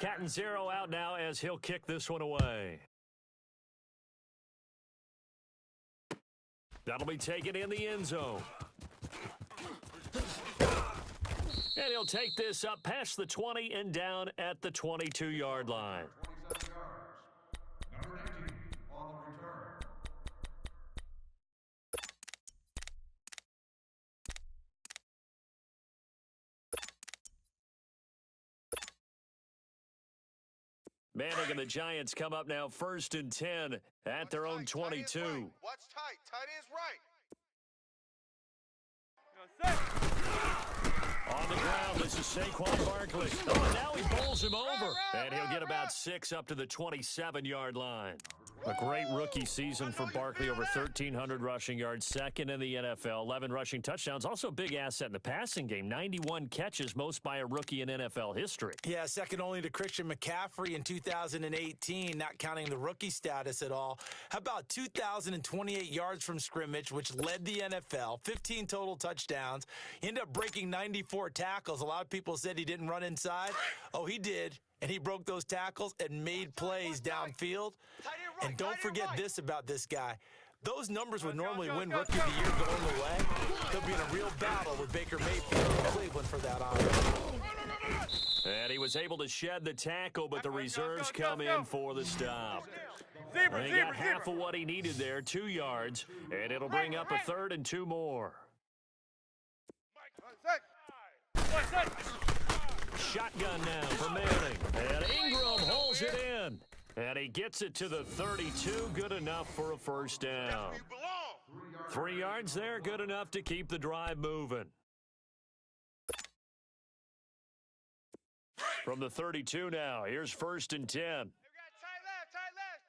Cat and zero out now as he'll kick this one away. That'll be taken in the end zone. And he'll take this up past the 20 and down at the 22-yard line. 27 yards. Number 19 on the return. Manning and the Giants come up now 1st and 10 at their own 22. Watch tight. Tight end's right. On the ground, this is Saquon Barkley. Oh, and now he bowls him over. And he'll get about 6 up to the 27-yard line. A great rookie season for Barkley, over 1,300 rushing yards, second in the NFL, 11 rushing touchdowns. Also a big asset in the passing game, 91 catches, most by a rookie in NFL history. Yeah, second only to Christian McCaffrey in 2018, not counting the rookie status at all. How about 2,028 yards from scrimmage, which led the NFL, 15 total touchdowns, ended up breaking 94 tackles. A lot of people said he didn't run inside. Oh, he did. And he broke those tackles and made plays downfield. And don't forget this about this guy. Those numbers would normally win Rookie of the Year going away. He'll be in a real battle with Baker Mayfield in Cleveland for that honor. And he was able to shed the tackle, but the reserves come in for the stop. And he got half of what he needed there, 2 yards, and it'll bring up a 3rd and 2 more. Shotgun now for Manning. And Ingram holds it in. And he gets it to the 32. Good enough for a first down. 3 yards there, good enough to keep the drive moving. From the 32 now, here's 1st and 10. Tight left.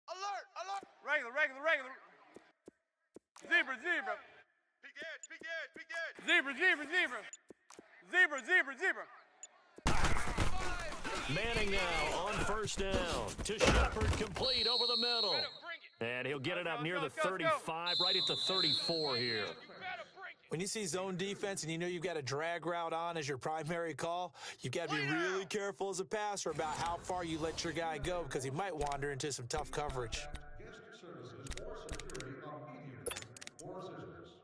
Alert. Regular. Zebra. Peek edge. Zebra. Manning now on 1st down to Shepard, complete over the middle. And he'll get it up near the 35, right at the 34 here. When you see zone defense and you know you've got a drag route on as your primary call, you've got to be really careful as a passer about how far you let your guy go because he might wander into some tough coverage. Guest services or security immediately or scissors.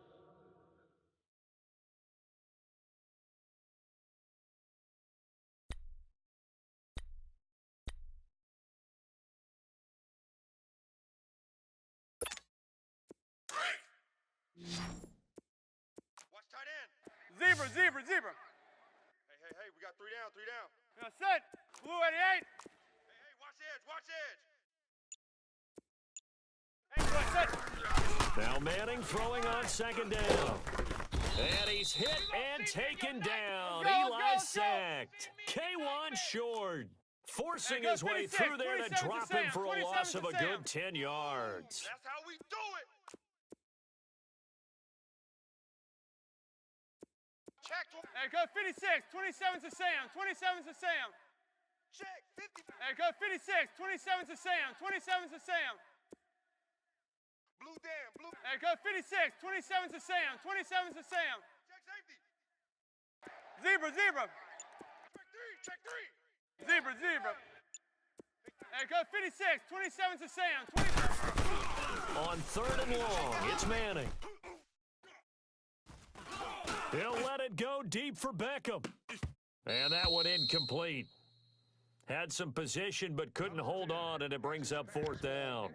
Watch tight end. Zebra. Hey, we got 3 down. Now set. Blue 88. Hey, watch edge. Now Manning throwing on 2nd down. And he's hit and taken down. Eli sacked. K1 short. Forcing his way through there to drop him for a loss of a good 10 yards. That's how we do it. Check. Hey, go 56. 27 to Sam. Check. 50. Hey, go 56. 27 to Sam. Blue down. Hey, go 56. 27 to Sam. Check safety. Zebra. Check 3. Zebra. Hey, go 56. 27 to Sam. On 3rd and long, it's Manning. He'll let it go deep for Beckham. And that one incomplete. Had some position but couldn't hold on, and it brings up 4th down.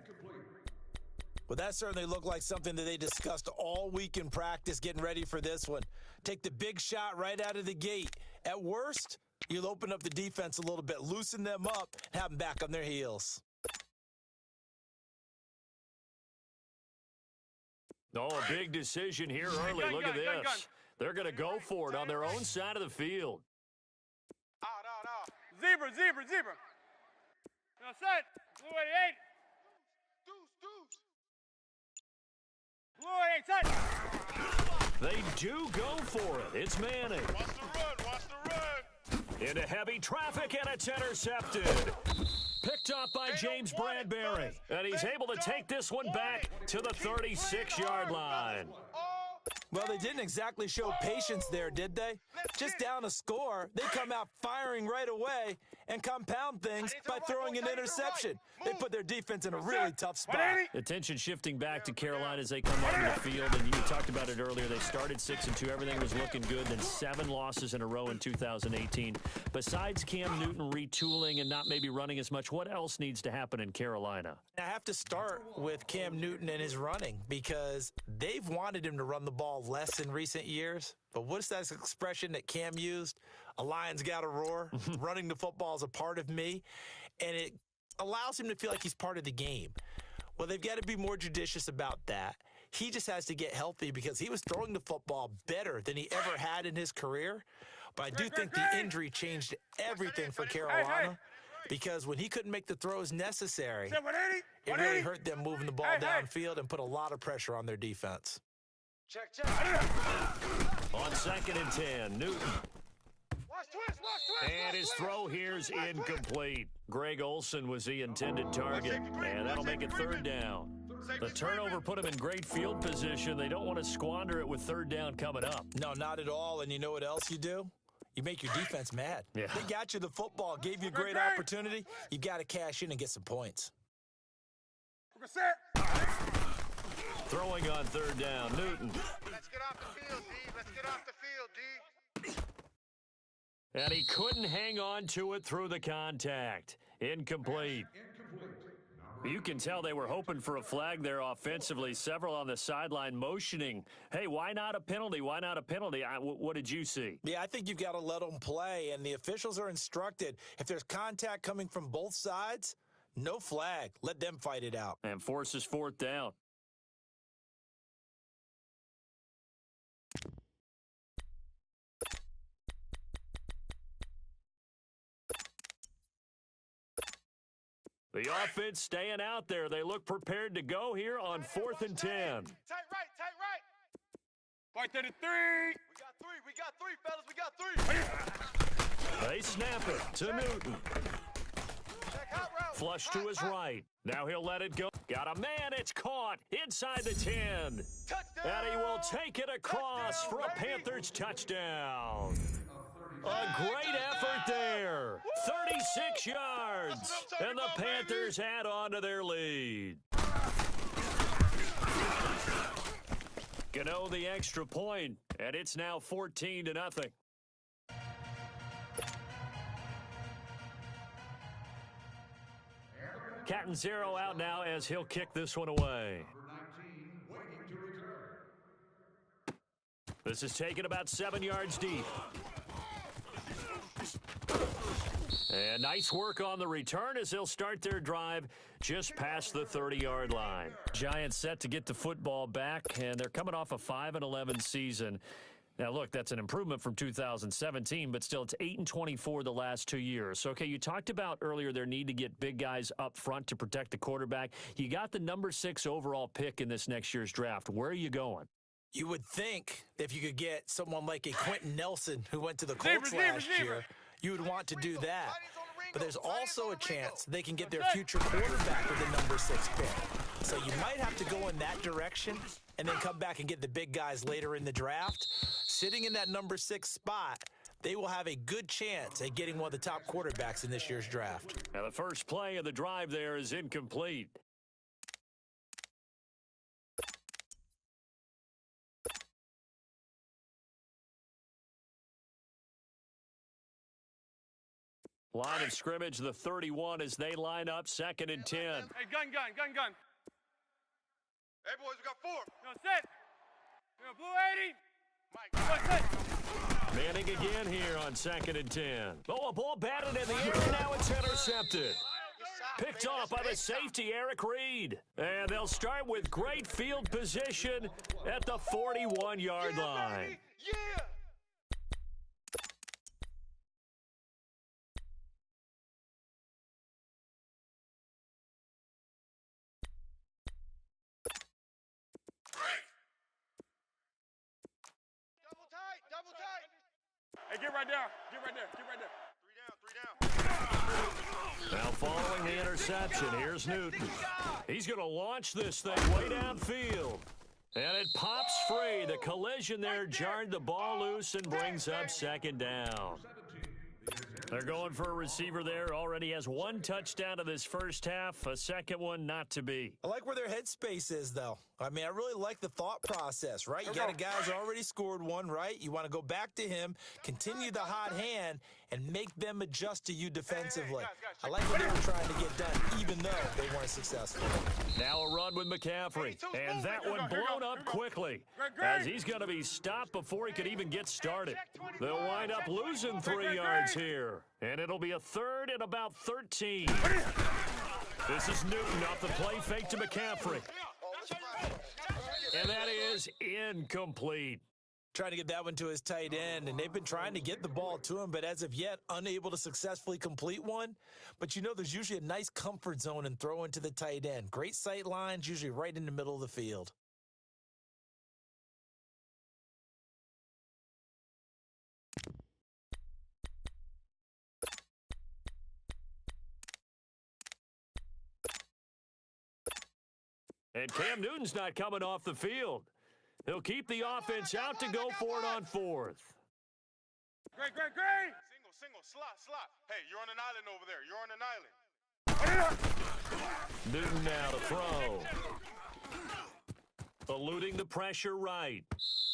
Well, that certainly looked like something that they discussed all week in practice getting ready for this one. Take the big shot right out of the gate. At worst, you'll open up the defense a little bit, loosen them up, and have them back on their heels. Oh, a big decision here early. Look at this. They're going to go for it on their own side of the field. Out. Zebra. Now set. Blue 88. Deuce. Blue 88, They do go for it. It's Manning. Watch the run. Into heavy traffic, and it's intercepted. Picked up by James Bradbury. And he's able to take this one back to the 36-yard line. Well, they didn't exactly show patience there, did they? Just down a score, they come out firing right away and compound things by throwing an interception. They put their defense in a really tough spot. Attention shifting back to Carolina as they come onto the field, and you talked about it earlier. They started 6-2. Everything was looking good. Then 7 losses in a row in 2018. Besides Cam Newton retooling and not maybe running as much, what else needs to happen in Carolina? I have to start with Cam Newton and his running because they've wanted him to run the ball less in recent years. But what's that expression that Cam used? A lion's got to roar. Running the football is a part of me. And it allows him to feel like he's part of the game. Well, they've got to be more judicious about that. He just has to get healthy because he was throwing the football better than he ever had in his career. But I do think the injury changed everything for Carolina because when he couldn't make the throws necessary, it really hurt them moving the ball downfield and put a lot of pressure on their defense. Check. On 2nd and 10, Newton. Watch twist. And his throw here's incomplete. Greg Olsen was the intended target, and that'll make it 3rd down. The turnover put him in great field position. They don't want to squander it with 3rd down coming up. No, not at all. And you know what else you do? You make your defense mad. Yeah. They got you the football, gave you a great opportunity. You got to cash in and get some points. Throwing on 3rd down, Newton. Let's get off the field, D. And he couldn't hang on to it through the contact. Incomplete. You can tell they were hoping for a flag there offensively. Several on the sideline motioning, hey, why not a penalty? Why not a penalty? What did you see? Yeah, I think you've got to let them play, and the officials are instructed. If there's contact coming from both sides, no flag. Let them fight it out. And forces 4th down. The offense staying out there. They look prepared to go here on 4th and 10. Tight right. Fight 33. We got three, fellas. We got 3. They snap it to Newton. Check hot route. Flush to his right. Now he'll let it go. Got a man. It's caught inside the 10. Touchdown. And he will take it across for a Panthers touchdown. A great effort there. 36 yards. And the Panthers add on to their lead. Gano the extra point, and it's now 14-0. Catanzaro out now as he'll kick this one away. This is taken about 7 yards deep. And nice work on the return as they'll start their drive just past the 30-yard line. Giants set to get the football back, and they're coming off a 5-11 season. Now, look, that's an improvement from 2017, but still it's 8-24 the last 2 years. So, okay, you talked about earlier their need to get big guys up front to protect the quarterback. You got the number 6 overall pick in this next year's draft. Where are you going? You would think that if you could get someone like a Quentin Nelson who went to the Colts last year, you would want to do that. But there's also a chance they can get their future quarterback with the number 6 pick. So you might have to go in that direction and then come back and get the big guys later in the draft. Sitting in that number 6 spot, they will have a good chance at getting one of the top quarterbacks in this year's draft. Now the first play of the drive there is incomplete. Line of scrimmage, the 31 as they line up, 2nd and 10. Hey, gun. Hey, boys, we got 4. No, set. Blue 80. Mike, set. Manning again here on 2nd and 10. Oh, a ball batted in the air, now it's intercepted. Picked off by the safety, Eric Reed. And they'll start with great field position at the 41-yard line. Yeah. Double tight. Hey, get right there. 3 down. Now following the interception, here's Newton. He's going to launch this thing way downfield. And it pops free. The collision there jarred the ball loose and brings up second down. They're going for a receiver there. Already has one touchdown in this first half. A second one not to be. I like where their headspace is, though. I mean, I really like the thought process, right? You got a guy who's already scored one, right? You want to go back to him, continue the hot hand, and make them adjust to you defensively. I like what they were trying to get done, even though they weren't successful. Now a run with McCaffrey. And that one blown up quickly, as he's going to be stopped before he could even get started. They'll wind up losing 3 yards here. And it'll be a third and about 13. This is Newton off the play fake to McCaffrey. And that is incomplete. Trying to get that one to his tight end, and they've been trying to get the ball to him, but as of yet, unable to successfully complete one. But you know, there's usually a nice comfort zone in throwing to the tight end. Great sight lines, usually right in the middle of the field. And Cam Newton's not coming off the field. He'll keep the offense out to go for it on fourth. Great. Single, slot. Hey, you're on an island over there. You're on an island. Newton now to throw. Eluding the pressure right.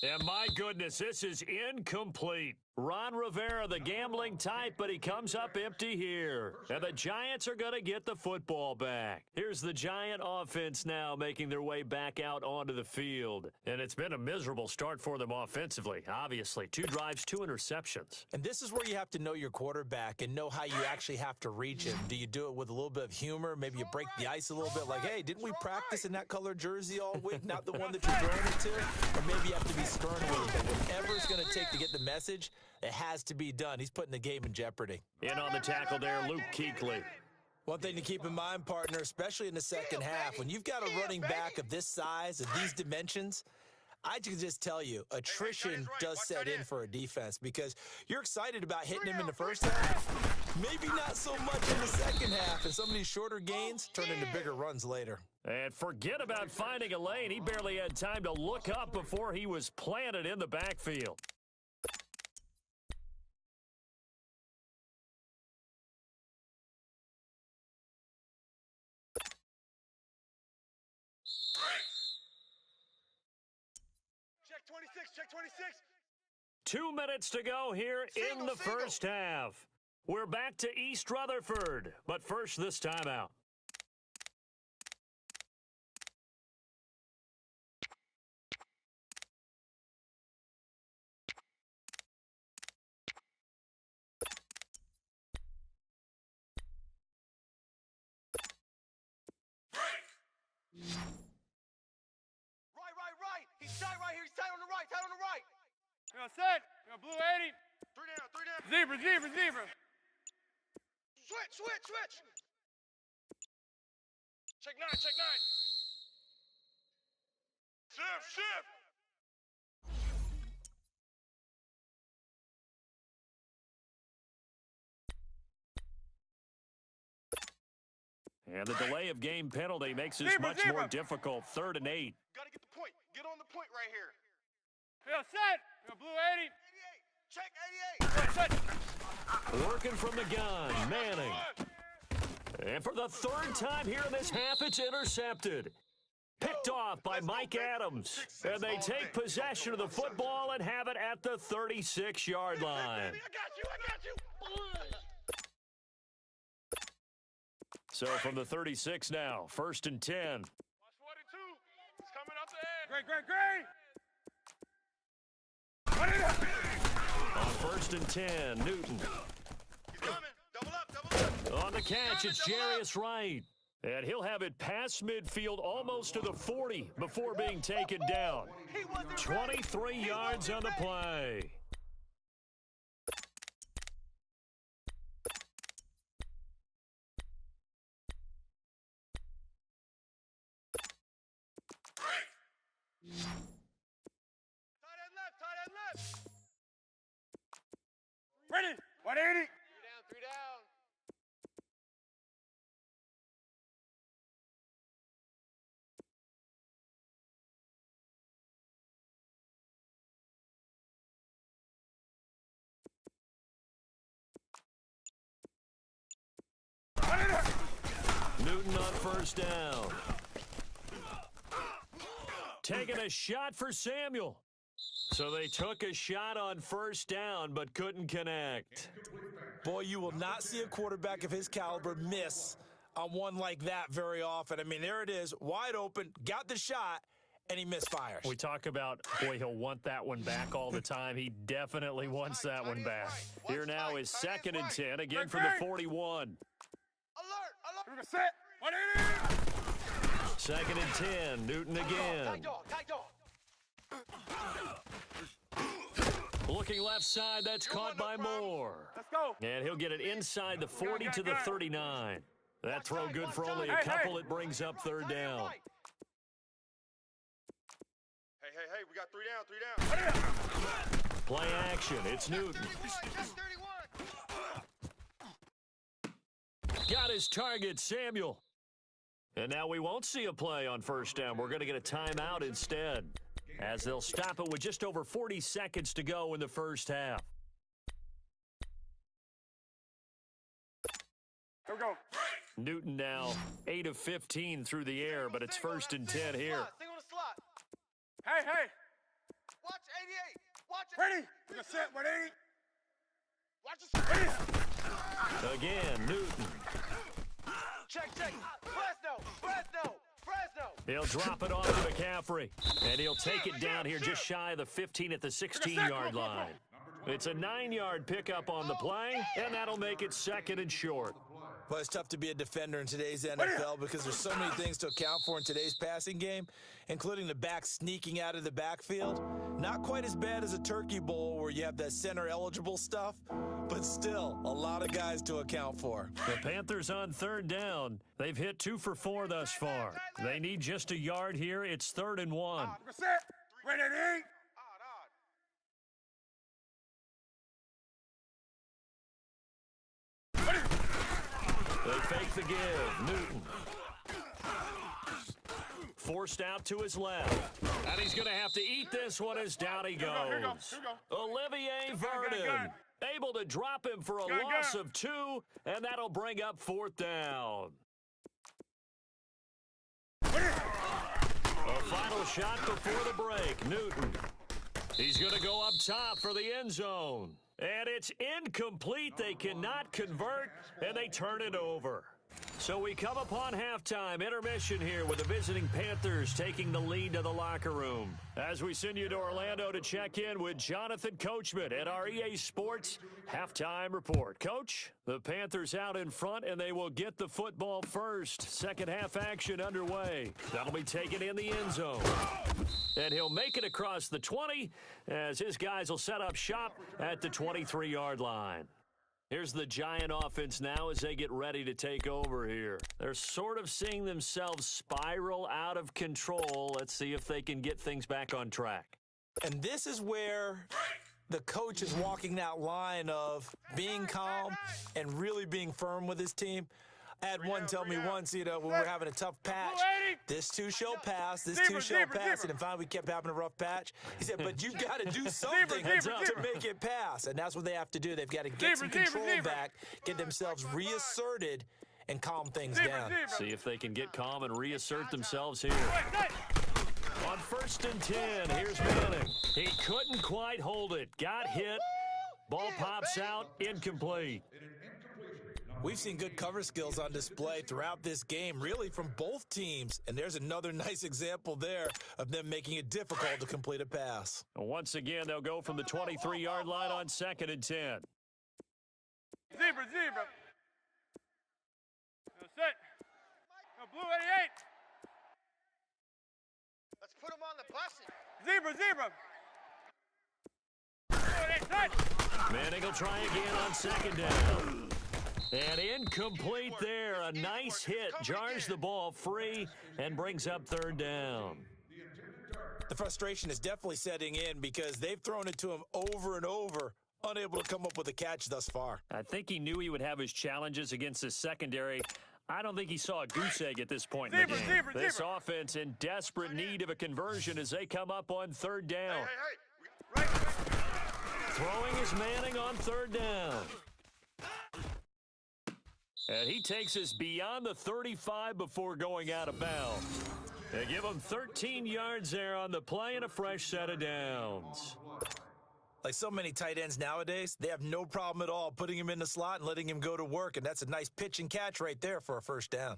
And my goodness, this is incomplete. Ron Rivera, the gambling type, but he comes up empty here. And the Giants are going to get the football back. Here's the Giant offense now making their way back out onto the field. And it's been a miserable start for them offensively, obviously. 2 drives, 2 interceptions. And this is where you have to know your quarterback and know how you actually have to reach him. Do you do it with a little bit of humor? Maybe you break the ice a little bit like, hey, didn't we practice in that colored jersey all week? Not the one that you're throwing it to? Or maybe you have to be stern a little bit. Whatever it's going to take to get the message, it has to be done. He's putting the game in jeopardy. In on the tackle there, Luke Kuechly. One thing to keep in mind, partner, especially in the second half, when you've got a running back of this size, of these dimensions, I can just tell you, attrition does set in for a defense because you're excited about hitting him in the first half, maybe not so much in the second half, and some of these shorter gains turn into bigger runs later. And forget about finding a lane. He barely had time to look up before he was planted in the backfield. Check 26. 2 minutes to go here in the first half. We're back to East Rutherford, but first this timeout. Right. He's tight right here. He's tight on the right. You're set. You're blue 80. 3 down. Zebra. Switch. Check 9. Shift. And the delay of game penalty makes this much more difficult. 3rd and 8. Gotta get the point. Get on the point right here. You're set. You're blue 80. 88. Check 88. Working from the gun, Manning. And for the 3rd time here in this half, it's intercepted. Picked off by Mike Adams. And they take possession of the football and have it at the 36-yard line. I got you. So from the 36 now, 1st and 10. Watch 42. It's coming up the end. Great. On 1st and 10, Newton. He's coming. Double up. On the catch, it's Jarius Wright. And he'll have it past midfield almost to the 40 before being taken down. 23 yards on the play. Tight end left. Ready. 180. Newton on first down. Taking a shot for Samuel. So they took a shot on first down but couldn't connect. Boy, you will not see a quarterback of his caliber miss on one like that very often. I mean, there it is, wide open, got the shot, and he misfires. We talk about, boy, he'll want that one back all the time. He definitely wants that one back. Here now is 2nd and 10, again from the 41. Alert! Set! 180! 2nd and 10, Newton again. Looking left side, that's caught by Moore. Let's go. And he'll get it inside the 40 to the 39. That throw good for only a couple. It brings up 3rd down. Hey, we got 3 down. Play action, it's Newton. Got his target, Samuel. And now we won't see a play on first down. We're going to get a timeout instead, as they'll stop it with just over 40 seconds to go in the first half. Here we go. Newton now 8 of 15 through the air, but it's 1st and 10 here. Hey! Watch 88! Watch it! Ready! We're going to set 180! Watch it! Again, Newton. Check! Fresno! He'll drop it off to McCaffrey, and he'll take it down here just shy of the 15 at the 16-yard line. It's a 9-yard pickup on the play, and that'll make it 2nd and short. Well, it's tough to be a defender in today's NFL because there's so many things to account for in today's passing game, including the back sneaking out of the backfield. Not quite as bad as a turkey bowl where you have that center-eligible stuff, but still a lot of guys to account for. The Panthers on 3rd down. They've hit 2 for 4 thus far. They need just a yard here. It's 3rd and 1. Set! Ready! They fake the give. Newton. Forced out to his left. And he's going to have to eat this one as down he goes. Here we go. Olivier Vernon able to drop him for a loss of 2, and that'll bring up 4th down. A final shot before the break. Newton. He's going to go up top for the end zone. And it's incomplete. They cannot convert, and they turn it over. So we come upon halftime, intermission here with the visiting Panthers taking the lead to the locker room. As we send you to Orlando to check in with Jonathan Coachman at our EA Sports Halftime Report. Coach, the Panthers out in front, and they will get the football first. Second half action underway. That'll be taken in the end zone. And he'll make it across the 20 as his guys will set up shop at the 23-yard line. Here's the Giant offense now as they get ready to take over here. They're sort of seeing themselves spiral out of control. Let's see if they can get things back on track. And this is where the coach is walking that line of being calm and really being firm with his team. I had one tell me once, when we're having a tough patch, this too shall pass, this too shall pass. And finally we kept having a rough patch. He said, but you've got to do something to make it pass. And that's what they have to do. They've got to get some control back, get themselves reasserted, and calm things down. See if they can get calm and reassert themselves here. On 1st and 10, here's Manning. He couldn't quite hold it. Got hit. Ball pops out, incomplete. We've seen good cover skills on display throughout this game, really from both teams. And there's another nice example there of them making it difficult to complete a pass. Once again, they'll go from the 23-yard line on 2nd and 10. Zebra. Set. No, blue 88. Let's put him on the bus. Zebra. Set. Manning will try again on 2nd down. And incomplete there. A nice hit. Jars the ball free and brings up 3rd down. The frustration is definitely setting in because they've thrown it to him over and over, unable to come up with a catch thus far. I think he knew he would have his challenges against the secondary. I don't think he saw a goose egg at this point in the game. This offense in desperate need of a conversion as they come up on 3rd down. Throwing is Manning on 3rd down. And he takes us beyond the 35 before going out of bounds. They give him 13 yards there on the play and a fresh set of downs. Like so many tight ends nowadays, they have no problem at all putting him in the slot and letting him go to work, and that's a nice pitch and catch right there for a first down.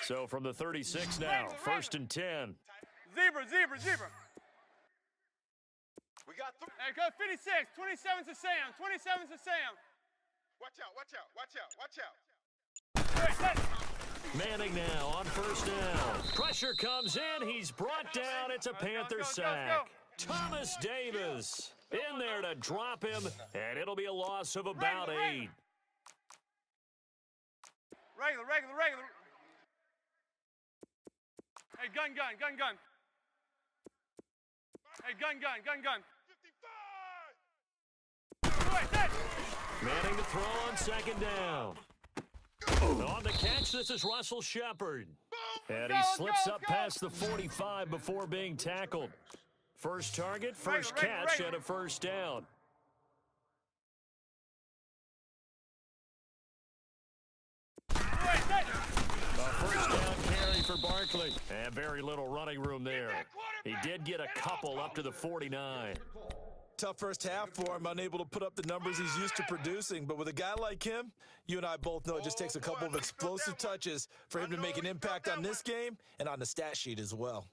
So from the 36 now, first and 10. Zebra. We got three. Hey, go 56. 27's to Sam. 27's to Sam. Watch out, watch out, watch out, watch out. Manning now on first down. Pressure comes in. He's brought down. It's a Panther sack. Thomas Davis in there to drop him, and it'll be a loss of about 8. Regular. Hey, gun. Hey, gun. 55! Manning to throw on second down. On the catch, this is Russell Shepard. And he slips up past the 45 before being tackled. First target, first catch, and a first down. A first down carry for Barkley. And very little running room there. He did get a couple up to the 49. Tough first half for him, unable to put up the numbers he's used to producing. But with a guy like him, you and I both know it just takes a couple of explosive touches for him to make an impact on this game and on the stat sheet as well.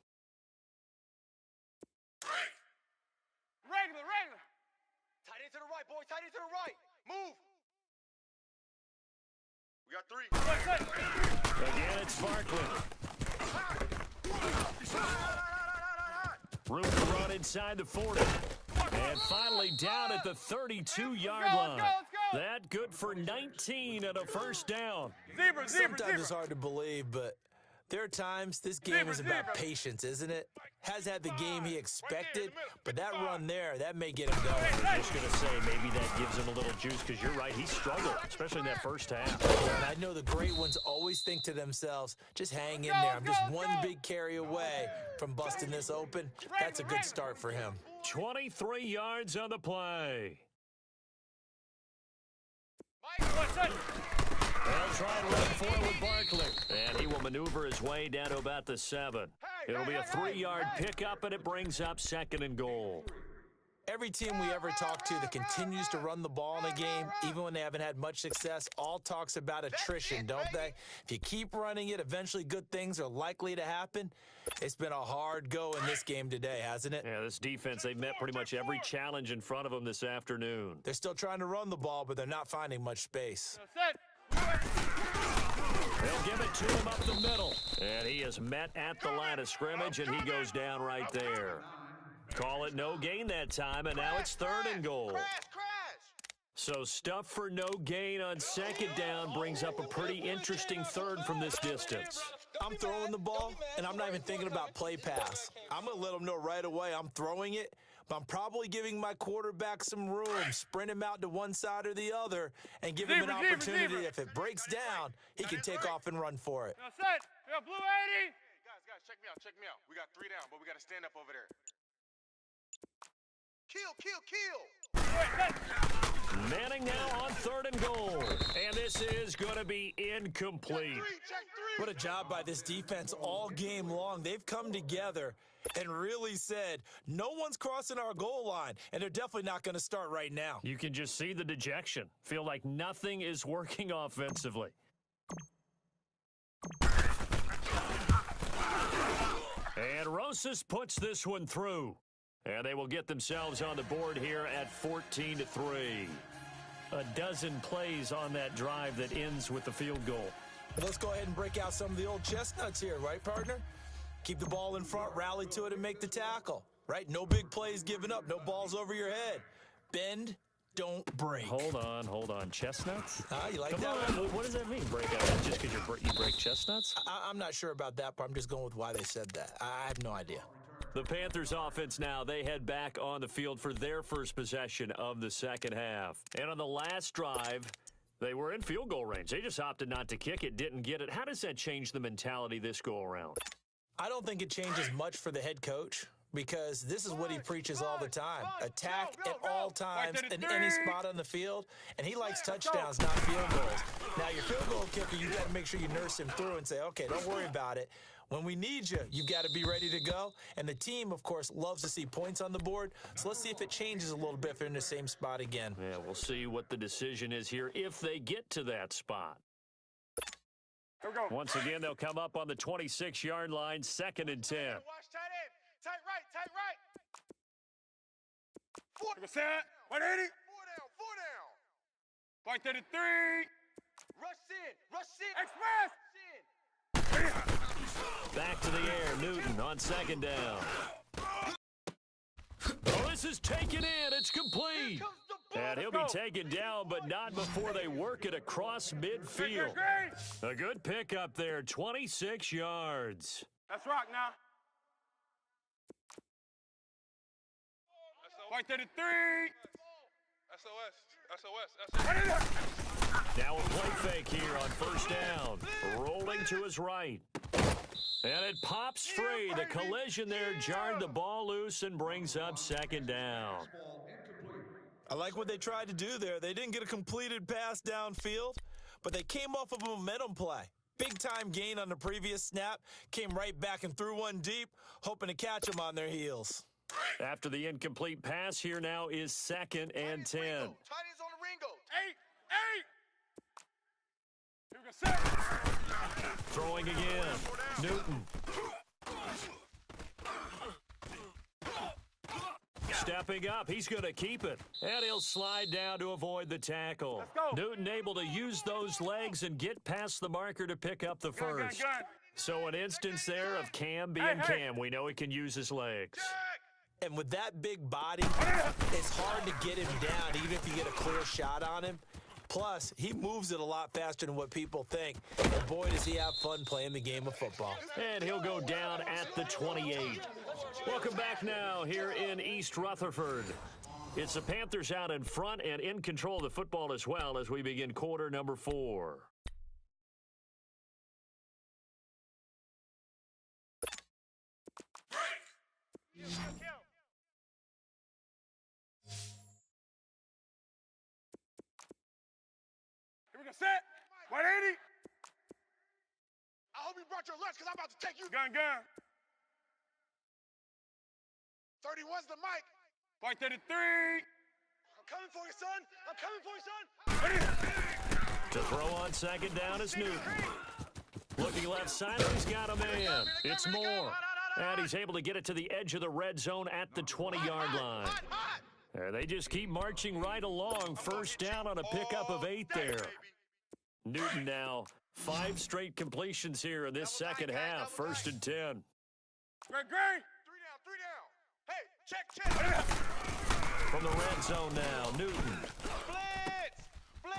Regular. Tight end to the right, boy. Tight end to the right. Move. We got 3. Again, it's Barkley. Room to run inside the 40. And finally down at the 32-yard line. Let's go. That good for 19 and a first down. Zebra. Sometimes it's hard to believe, but there are times this game is about patience, isn't it? Has had the game he expected, but that run there, that may get him going. I was just going to say, maybe that gives him a little juice, because you're right, he struggled, especially in that first half. And I know the great ones always think to themselves, just hang in there. I'm just one big carry away from busting this open. That's a good start for him. 23 yards on the play. They'll try and run forward Barkley. And he will maneuver his way down to about the 7. It'll be a 3-yard pickup, and it brings up second and goal. Every team we ever talk to that continues to run the ball in a game, even when they haven't had much success, all talks about attrition, don't they? If you keep running it, eventually good things are likely to happen. It's been a hard go in this game today, hasn't it? Yeah, this defense, they've met pretty much every challenge in front of them this afternoon. They're still trying to run the ball, but they're not finding much space. They'll give it to him up the middle. And he is met at the line of scrimmage, and he goes down right there. Call it no gain that time, and now it's third and goal. Crash. So stuff for no gain on second down brings up a pretty interesting third from this distance. I'm throwing the ball, and I'm not even thinking about play pass. I'm going to let them know right away I'm throwing it, but I'm probably giving my quarterback some room, sprint him out to one side or the other, and give him an opportunity. If it breaks down, he can take off and run for it. Now set. We got blue 80. Guys, check me out. We got 3 down, but we got to stand up over there. Kill. Manning now on third and goal. And this is going to be incomplete. Check 3. What a job by this defense all game long. They've come together and really said, no one's crossing our goal line, and they're definitely not going to start right now. You can just see the dejection. Feel like nothing is working offensively. And Rosas puts this one through. And they will get themselves on the board here at 14-3. A dozen plays on that drive that ends with the field goal. Let's go ahead and break out some of the old chestnuts here, right, partner? Keep the ball in front, rally to it, and make the tackle, right? No big plays given up, no balls over your head. Bend, don't break. Hold on. Chestnuts? You like Come that on. one? What does that mean, break out? Just because you break chestnuts? I'm not sure about that, but I'm just going with why they said that. I have no idea. The Panthers offense now, they head back on the field for their first possession of the second half. And on the last drive, they were in field goal range. They just opted not to kick it, didn't get it. How does that change the mentality this go around? I don't think it changes much for the head coach, because this is what he preaches all the time. Attack at all times in any spot on the field, and he likes touchdowns, not field goals. Now, your field goal kicker, you got to make sure you nurse him through and say, okay, don't worry about it. When we need you, you've got to be ready to go. And the team, of course, loves to see points on the board. So let's see if it changes a little bit if they're in the same spot again. Yeah, we'll see what the decision is here if they get to that spot. Here we go. Once again, they'll come up on the 26-yard line, 2nd and 10. Watch tight end. Tight right, tight right. Here we set. 180. Four down. 533. Rush in. Rush in. Express. Back to the air, Newton on 2nd down. Oh, this is taken in. It's complete. And he'll be taken down, but not before they work it across midfield. A good pickup there, 26 yards. Let's rock now. 533. SOS. Now a play fake here on 1st down. Rolling to his right. And it pops free. The collision there jarred the ball loose and brings up 2nd down. I like what they tried to do there. They didn't get a completed pass downfield, but they came off of a momentum play. Big-time gain on the previous snap. Came right back and threw one deep, hoping to catch them on their heels. After the incomplete pass, here now is 2nd and 10. Tight ends on the Ringo. 8. Here we go. Set. Throwing again. Newton. Stepping up. He's going to keep it. And he'll slide down to avoid the tackle. Let's go. Newton able to use those legs and get past the marker to pick up the first. Gun. So an instance there of Cam being Cam. We know he can use his legs. And with that big body, it's hard to get him down, even if you get a clear shot on him. Plus, he moves it a lot faster than what people think. And boy, does he have fun playing the game of football. And he'll go down at the 28. Welcome back now here in East Rutherford. It's the Panthers out in front and in control of the football as well as we begin quarter number 4. Here we go. Set. 180. I hope you brought your lunch because I'm about to take you. Gun. 31's the mic. 533. I'm coming for you, son. I'm coming for you, son. To throw on 2nd down is Newton. Looking left side, he's got a man. It's Moore. And he's able to get it to the edge of the red zone at the 20-yard line. There, they just keep marching right along. 1st down on a pickup of 8 there. Newton now 5 straight completions here in this second half. 1st and 10. Great. 3 down. Hey, check. From the red zone now, Newton. Blitz.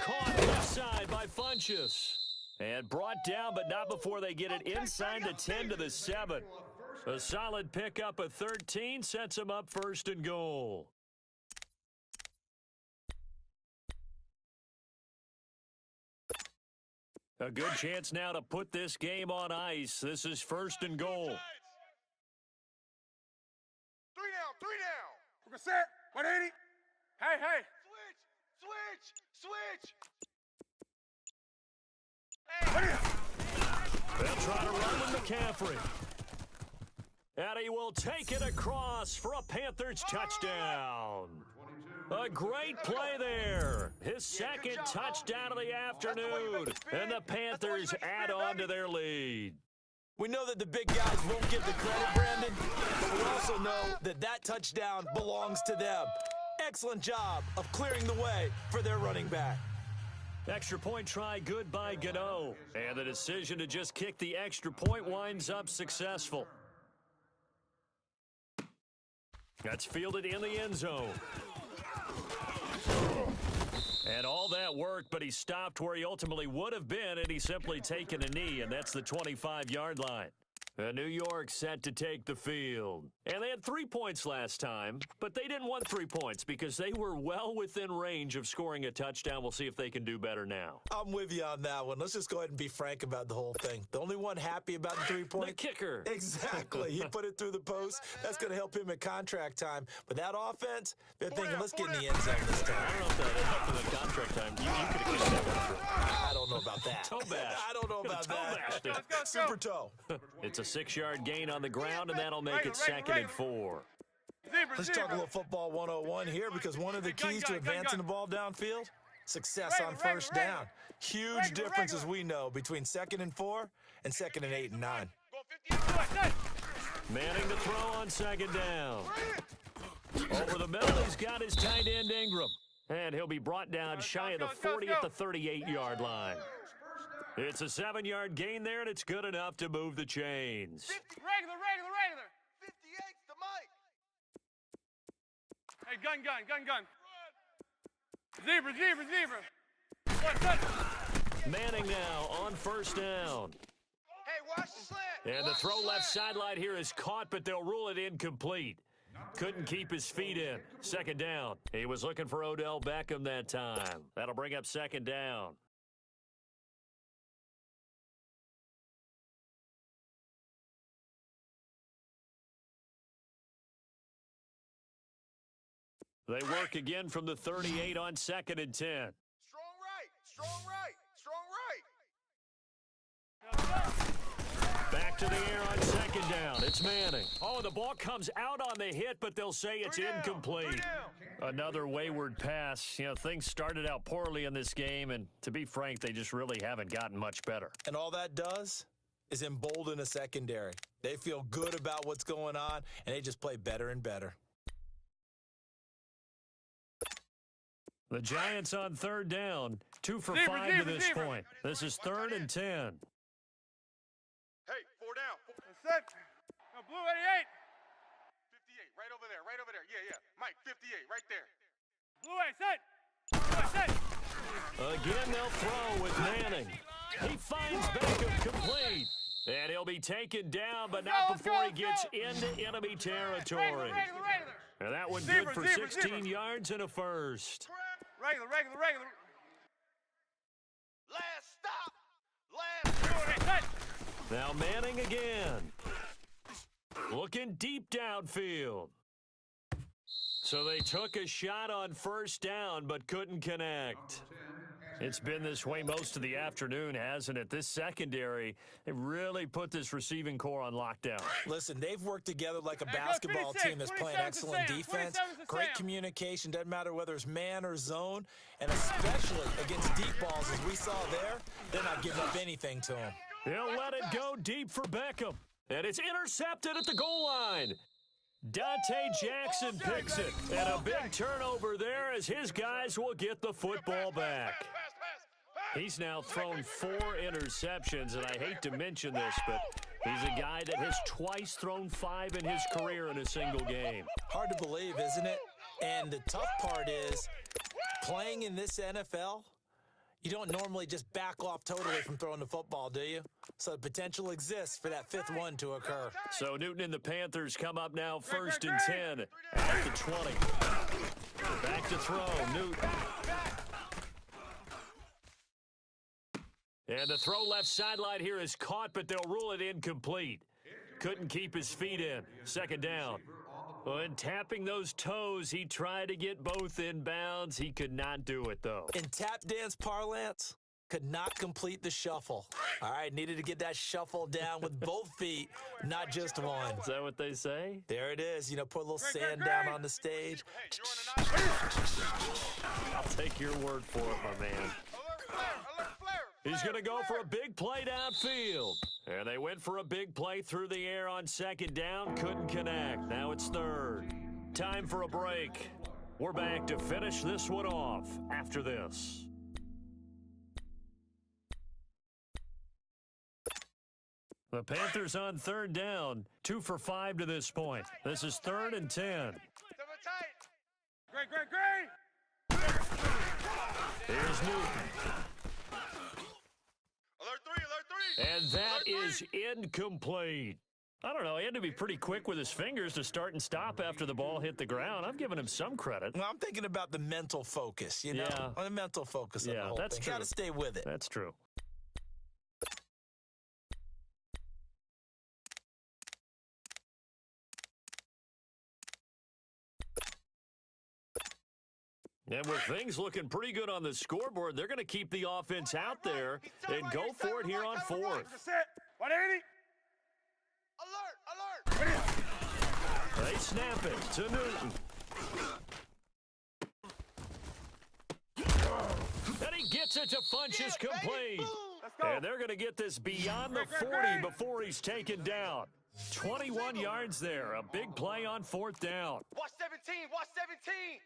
Caught left side by Funchess. And brought down, but not before they get it inside the 10 to the 7. A solid pickup of 13 sets him up 1st and goal. A good chance now to put this game on ice. This is 1st and goal. 3 down. We're going to set. 180. Hey. Switch. They'll try to run with McCaffrey. And he will take it across for a Panthers touchdown. A great play there. His 2nd touchdown of the afternoon. And the Panthers add on to their lead. We know that the big guys won't give the credit, Brandon, but we also know that that touchdown belongs to them. Excellent job of clearing the way for their running back. Extra point try good by Gano. And the decision to just kick the extra point winds up successful. That's fielded in the end zone. And all that work, but he stopped where he ultimately would have been, and he's simply taken a knee, and that's the 25-yard line. New York set to take the field. And they had 3 points last time, but they didn't want 3 points because they were well within range of scoring a touchdown. We'll see if they can do better now. I'm with you on that one. Let's just go ahead and be frank about the whole thing. The only one happy about the 3 points? The kicker. Exactly. He put it through the post. That's going to help him at contract time. But that offense, they're thinking, let's get in the end zone this time. I don't know if that helped him at contract time. You could have kicked that one through. I don't know about that. Toe bash. I don't know about Toe bashed that. it. Super toe. It's a 6-yard gain on the ground, and that'll make it 2nd and 4. Let's talk a little football 101 here because one of the keys to advancing the ball downfield, success on first down. Huge difference, as we know, between 2nd and 4 and 2nd and 8 and 9. Manning to throw on 2nd down. Over the middle, he's got his tight end Ingram. And he'll be brought down shy of the 40 at the 38-yard line. It's a 7-yard gain there, and it's good enough to move the chains. Regular. 58's the mic. Hey, gun. Zebra. What? Manning now on 1st down. Hey, watch the slant. And the throw left sideline here is caught, but they'll rule it incomplete. Couldn't keep his feet in. 2nd down. He was looking for Odell Beckham that time. That'll bring up 2nd down. They work again from the 38 on 2nd and 10. Strong right. Back to the air on 2nd down. It's Manning. Oh, the ball comes out on the hit, but they'll say it's incomplete. Another wayward pass. You know, things started out poorly in this game, and to be frank, they just really haven't gotten much better. And all that does is embolden a secondary. They feel good about what's going on, and they just play better and better. The Giants on 3rd down. 2 for 5 to this point. This is 3rd and 10. Hey, 4 down. Set. Blue 88. 58, right over there. Yeah. Mike, 58, right there. Blue 8, set. Again, they'll throw with Manning. He finds Beckham complete. And he'll be taken down, but not before he gets into enemy territory. And that one good for 16 yards and a first. Regular. Last stop. Now Manning again. Looking deep downfield. So they took a shot on 1st down, but couldn't connect. It's been this way most of the afternoon, hasn't it? This secondary, they really put this receiving core on lockdown. Listen, they've worked together like a basketball team that's playing excellent defense. Great communication, doesn't matter whether it's man or zone, and especially against deep balls, as we saw there, they're not giving up anything to them. He'll let it go deep for Beckham, and it's intercepted at the goal line. Dante Jackson picks it, and a big turnover there as his guys will get the football back. He's now thrown 4 interceptions, and I hate to mention this, but he's a guy that has twice thrown 5 in his career in a single game. Hard to believe, isn't it? And the tough part is, playing in this NFL, you don't normally just back off totally from throwing the football, do you? So the potential exists for that 5th one to occur. So Newton and the Panthers come up now 1st and 10 at the 20. Back to throw, Newton. And the throw left sideline here is caught, but they'll rule it incomplete. Couldn't keep his feet in. 2nd down. Well, in tapping those toes, he tried to get both in bounds. He could not do it, though. In tap dance parlance, could not complete the shuffle. All right, needed to get that shuffle down with both feet, not just one. Is that what they say? There it is. You know, put a little sand down on the stage. I'll take your word for it, my man. He's going to go for a big play downfield. And they went for a big play through the air on 2nd down. Couldn't connect. Now it's 3rd. Time for a break. We're back to finish this one off after this. The Panthers on 3rd down. 2 for 5 to this point. This is 3rd and 10. Great. Here's Newton. Alert 3. And that is incomplete. I don't know. He had to be pretty quick with his fingers to start and stop after the ball hit the ground. I've given him some credit. Well, I'm thinking about the mental focus, you know? Yeah. The mental focus on the whole that's thing. true. Got to stay with it. That's true. And with things looking pretty good on the scoreboard, they're going to keep the offense out there and go for it here on fourth. Set. 180. Alert, alert. They snap it to Newton. And he gets it to Funchess complete. Let's go. And they're going to get this beyond the 40 before he's taken down. 21 yards there. A big play on fourth down. Watch 17, watch 17.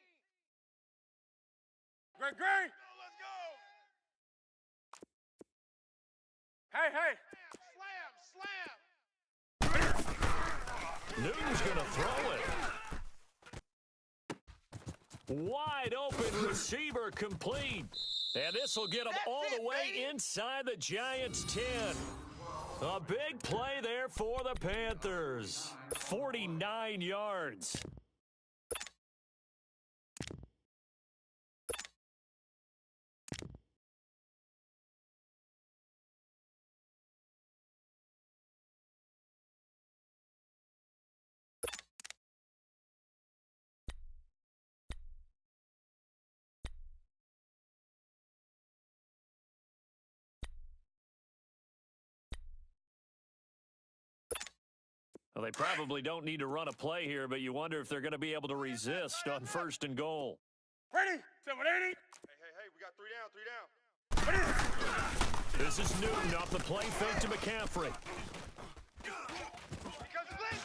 Great, great. Let's go. Hey, hey. Slam, slam. Newton's going to throw it. Wide open receiver complete. And this will get him all the way inside the Giants' 10. A big play there for the Panthers. 49 yards. Well, they probably don't need to run a play here, but you wonder if they're going to be able to resist on first and goal. Ready. 780. Hey, we got three down. This is Newton off the play fake to McCaffrey.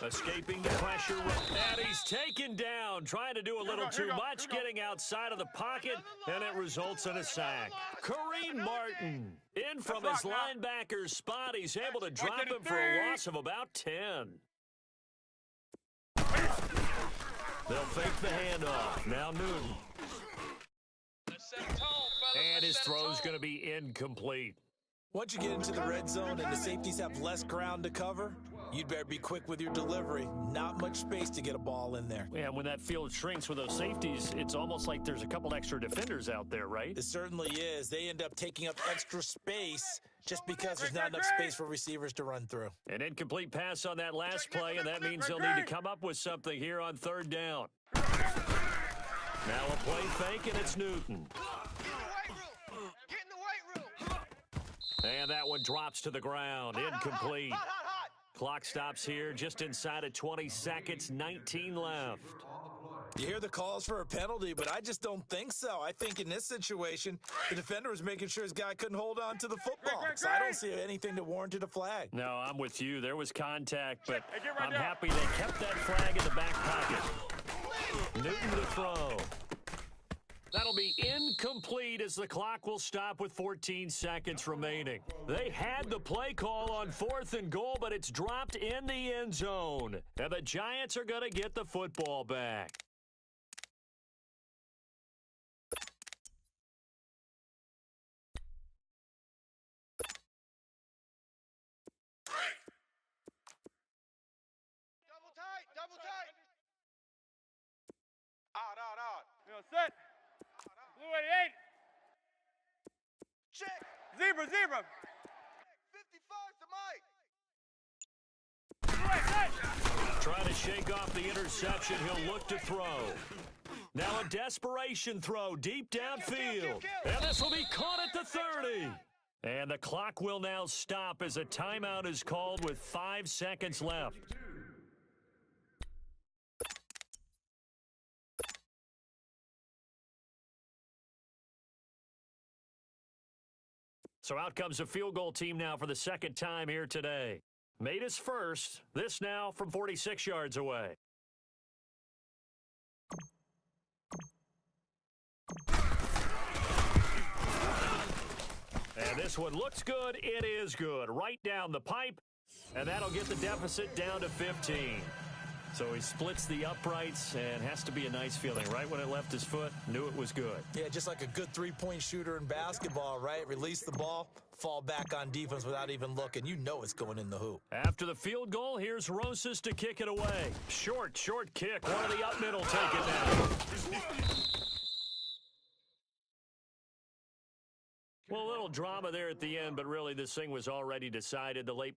Escaping the pressure, and he's taken down, trying to do a little too much, getting outside of the pocket, and it results in a sack. Kareem Martin in from his linebacker's spot. He's able to drop him for a loss of about 10. They'll fake the handoff. Now Newton. And his throw's going to be incomplete. Once you get into the red zone and the safeties have less ground to cover, you'd better be quick with your delivery. Not much space to get a ball in there. Yeah, when that field shrinks with those safeties, it's almost like there's a couple extra defenders out there, right? It certainly is. They end up taking up extra space just because there's not enough space for receivers to run through. An incomplete pass on that last play, and that means they'll need to come up with something here on third down. Now a play fake, and it's Newton. Get in the weight room. And that one drops to the ground. Incomplete. Hot, hot, hot. Clock stops here just inside of 20 seconds, 19 left. You hear the calls for a penalty, but I just don't think so. I think in this situation, the defender was making sure his guy couldn't hold on to the football. So I don't see anything that warranted a flag. No, I'm with you. There was contact, but I'm happy they kept that flag in the back pocket. Newton to throw. That'll be incomplete as the clock will stop with 14 seconds remaining. They had the play call on fourth and goal, but it's dropped in the end zone. And the Giants are going to get the football back. Double tight. Out. Set. Blue 88. Check. Zebra. 55 to Mike. Trying to shake off the interception. He'll look to throw. Now a desperation throw deep downfield. And this will be caught at the 30. And the clock will now stop as a timeout is called with 5 seconds left. So out comes a field goal team now for the second time here today. Made his first. This now from 46 yards away. And this one looks good. It is good. Right down the pipe. And that'll get the deficit down to 15. So he splits the uprights and has to be a nice feeling. Right when it left his foot, knew it was good. Yeah, just like a good three-point shooter in basketball, right? Release the ball, fall back on defense without even looking. You know it's going in the hoop. After the field goal, here's Rosas to kick it away. Short kick. One of the up middle take it now. Well, a little drama there at the end, but really this thing was already decided. The late